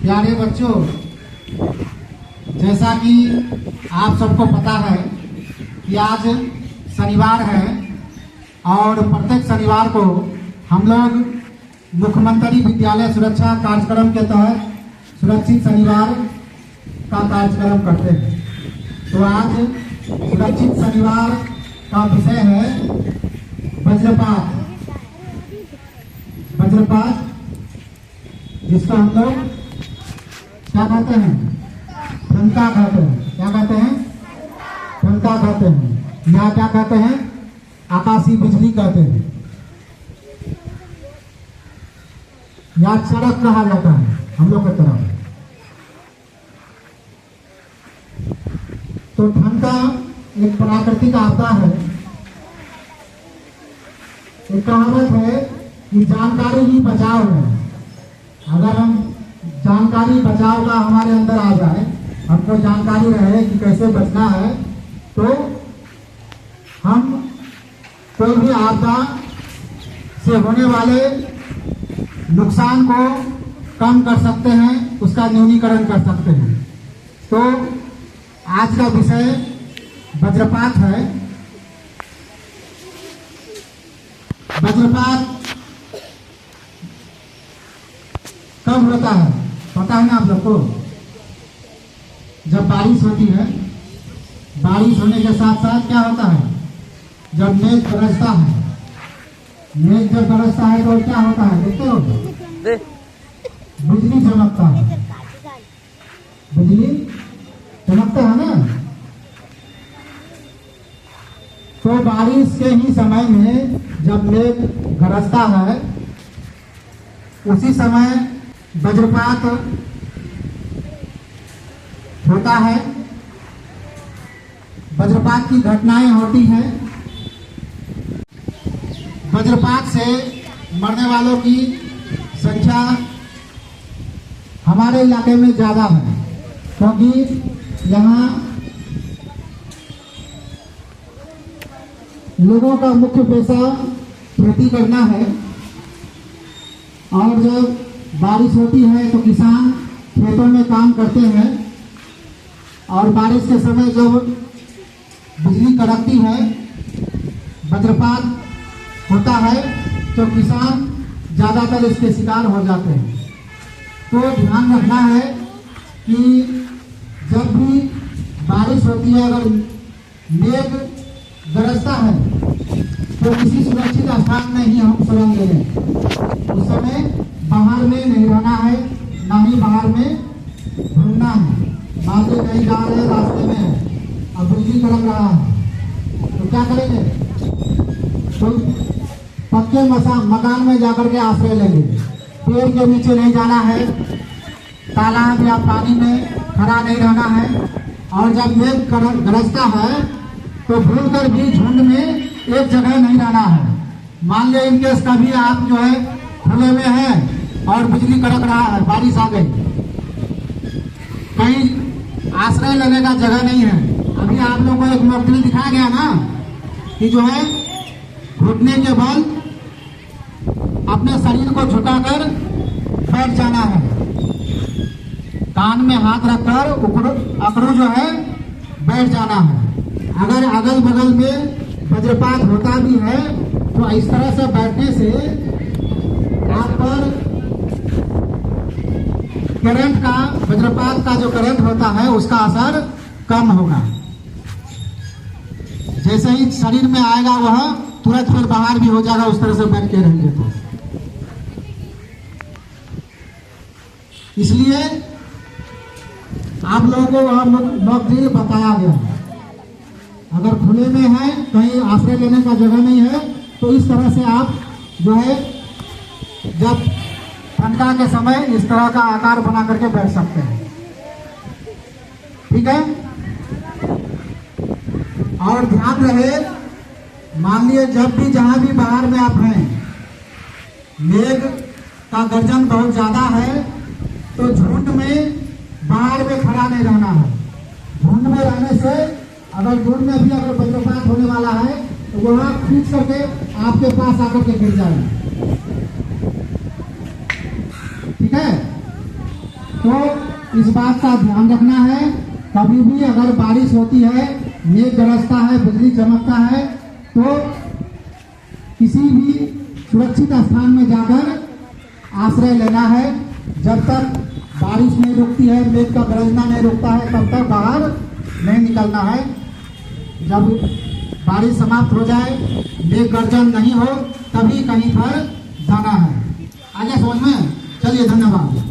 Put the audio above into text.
प्यारे बच्चों, जैसा कि आप सबको पता है कि आज शनिवार है और प्रत्येक शनिवार को हम लोग मुख्यमंत्री विद्यालय सुरक्षा कार्यक्रम के तहत सुरक्षित शनिवार का कार्यक्रम करते हैं। तो आज सुरक्षित शनिवार का विषय है वज्रपात। वज्रपात जिसको हम लोग क्या कहते हैं? ठनका कहते हैं। क्या कहते हैं? ठनका कहते हैं या क्या कहते हैं? आकाशीय बिजली कहते हैं या चड़क कहा जाता है हम लोग की तरफ। तो ठनका एक प्राकृतिक आपदा है। एक कहावत है कि जानकारी ही बचाव है। अगर हम जानकारी बचाव का हमारे अंदर आ जाए, हमको जानकारी रहे कि कैसे बचना है, तो हम कोई भी आपदा से होने वाले नुकसान को कम कर सकते हैं, उसका न्यूनीकरण कर सकते हैं। तो आज का विषय वज्रपात है। वज्रपात कब होता है पता है ना आप लोग को? जब बारिश होती है, बारिश होने के साथ साथ क्या होता है? जब मेघ बरसता है, मेघ जब बरसता है तो क्या होता है? देखते हो, बिजली चमकता है। बिजली चमकता है ना। तो बारिश के ही समय में जब मेघ गरजता है, उसी समय वज्रपात होता है। वज्रपात की घटनाएं होती हैं। वज्रपात से मरने वालों की संख्या हमारे इलाके में ज्यादा है, क्योंकि यहाँ लोगों का मुख्य पेशा खेती करना है। और जब बारिश होती है तो किसान खेतों में काम करते हैं, और बारिश के समय जब बिजली कड़कती है, वज्रपात होता है, तो किसान ज़्यादातर इसके शिकार हो जाते हैं। तो ध्यान रखना है कि जब भी बारिश होती है, अगर मेघ गरजता है, तो किसी सुरक्षित स्थान में ही हम शरण ले लें। उस समय बाहर में नहीं रहना है, ना ही बाहर में घूमना है। मान लो कहीं जा रहे हैं, रास्ते में अब बिजली कड़क रहा है, तो क्या करेंगे? तो पक्के मकान में जाकर के आश्रय लेंगे। पेड़ के नीचे नहीं जाना है, तालाब या पानी में खड़ा नहीं रहना है। और जब मेघ गरजता है तो भूल कर भी झुंड में एक जगह नहीं रहना है। मान लो इनकेस कभी आप जो है खुले में हैं और बिजली कड़क रहा है, बारिश आ गई, कहीं आश्रय लेने का जगह नहीं है। अभी आप लोगों को एक मॉडल दिखाया गया ना कि जो है घुटने के बल अपने शरीर को झुकाकर बैठ जाना है, कान में हाथ रखकर अकड़ू जो है बैठ जाना है। अगर अगल बगल में वज्रपात होता भी है तो इस तरह से बैठने से आप पर करंट का, वज्रपात का जो करंट होता है उसका असर कम होगा। जैसे ही शरीर में आएगा वह तुरंत फिर बाहर भी हो जाएगा, उस तरह से बैठ के रहेंगे। तो इसलिए आप लोगों को वह मॉक बताया गया। अगर खुले में है, कहीं आश्रय लेने का जगह नहीं है, तो इस तरह से आप जो है जब ठंडा के समय इस तरह का आकार बना करके बैठ सकते हैं। ठीक है। और ध्यान रहे, मान लिए जब भी जहां भी बाहर में आप हैं, मेघ का गर्जन बहुत ज्यादा है, तो झुंड में बाहर में खड़ा नहीं रहना है। झुंड में रहने से अगर झुंड में भी अगर वज्रपात होने वाला है तो वह खींच करके आपके पास आकर के गिर जाएगा। ठीक है। तो इस बात का ध्यान रखना है, कभी भी अगर बारिश होती है, मेघ गरजता है, बिजली चमकता है, तो किसी भी सुरक्षित स्थान में जाकर आश्रय लेना है। जब तक बारिश नहीं रुकती है, मेघ का गरजना नहीं रुकता है, तब तक बाहर नहीं निकलना है। जब बारिश समाप्त हो जाए, मेघ गर्जन नहीं हो, तभी कहीं पर जाना है। आगे समझ में? चलिए, धन्यवाद।